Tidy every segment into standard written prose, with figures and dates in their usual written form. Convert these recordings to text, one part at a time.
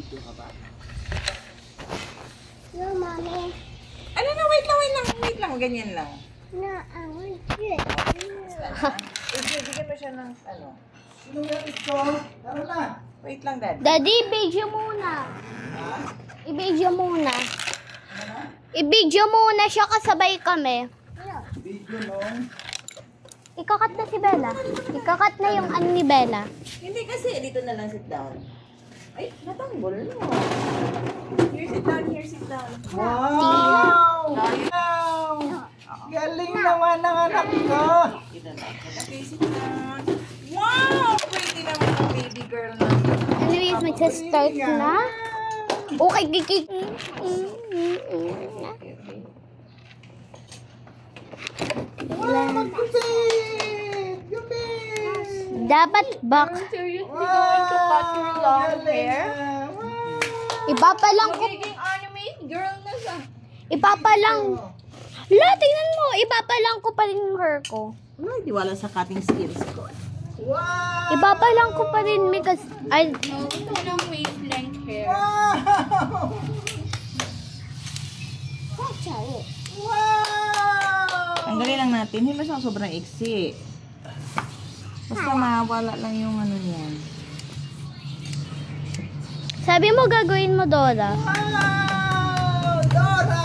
Nag-video ka ba? No, mommy. Ano na, wait lang, ganyan lang. No, I want it. Bigyan mo siya ng ano. Sino gamit ko? Tara na. Wait lang, Dad. Daddy, i-video muna. I-video muna. I-video muna siya kasabay kami. Video nung... Ikakat na si Bella. Ikakat na yung ano ni Bella. Hindi kasi, dito na lang sit down. Ay, natanggol no. Here, sit down. Wow! Wow! Galing naman ang anak ko. Okay, sit down. Wow! Pretty naman ang baby girl na. Anyways, mag-start na. Okay, kikik. Wow, magkusit! Gupit! Dapat back. Seriously going to cut your long hair? Ipapalang ko. Magiging anime girl na siya. Ipapalang. Hala, tingnan mo. Ipapalang ko pa rin yung hair ko. Wala, di wala sa cutting skills ko. Wow! Ipapalang ko pa rin because I... No, ito lang wavelength hair. Wow! Wow! Tanggalin lang natin. Hindi ba siya sobrang iksi? Basta mawala lang yung ano niyan. Sabi mo gagawin mo, Dora. Wow! Dora!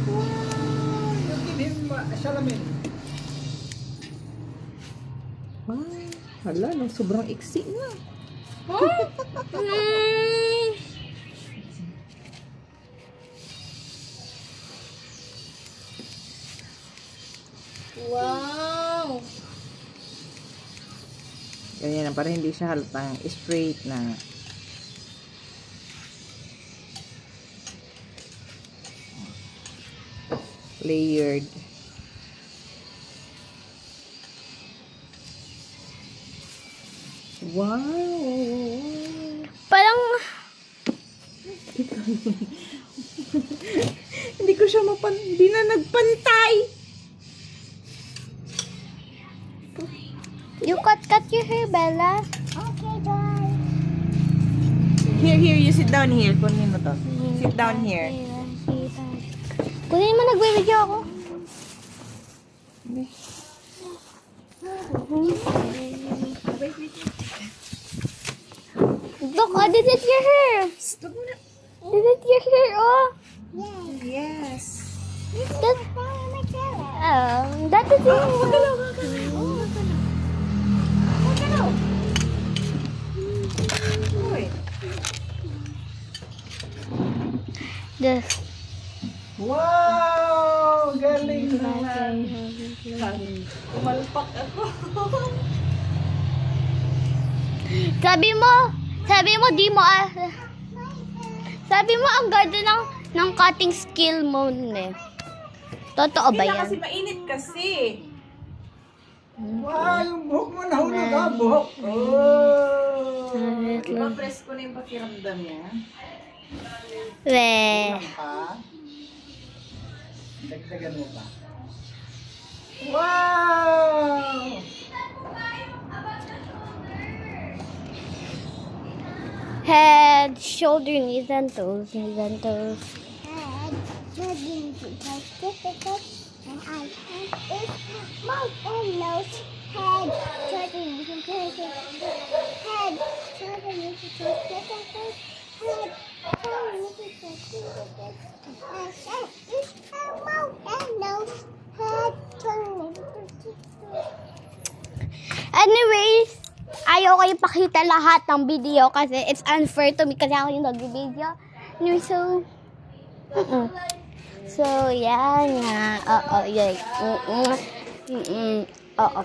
Wow! You give him a salamin. Wow! Hala, no, sobrang iksi na. Wow! Ganyan na, para hindi siya halatang straight na. Layered. Wow! Parang... Hindi ko siya hindi na nagpantay. You cut your hair, Bella. Okay, bye. Here, you sit down here. Kunin mo to. Sit down here. Kunin mo, nagbe-video ako. Look, I did it your hair. Stop mo na. Did it your hair, oh. Yes. That is it. This. Wow! Galing naman. Umalpak ako. Sabi mo, di mo, sabi mo, ang ganda ng cutting skill mo, ne. Totoo ba Hindi na yan? kasi mainit kasi. Wow! Yung buhok mo nahulog ha, buhok. Oh! Diba press ko na yung pakiramdam niya? Weh. Pa? Dagdagan mo pa. Wow! Head, shoulder, knees and toes, knees and toes. Head, begins to touch difficult, and eyes and ears, mouth and nose. Head, shoulder, knees and toes, head, shoulder, knees and toes, head, shoulder, knees and toes, mouth and nose. Head, shoulder, knees and toes. Anyways, ayaw ko ipakita lahat ng video kasi it's unfair to me kasi ako yung nag-video. So, yan nga. Oo, yay. Oo.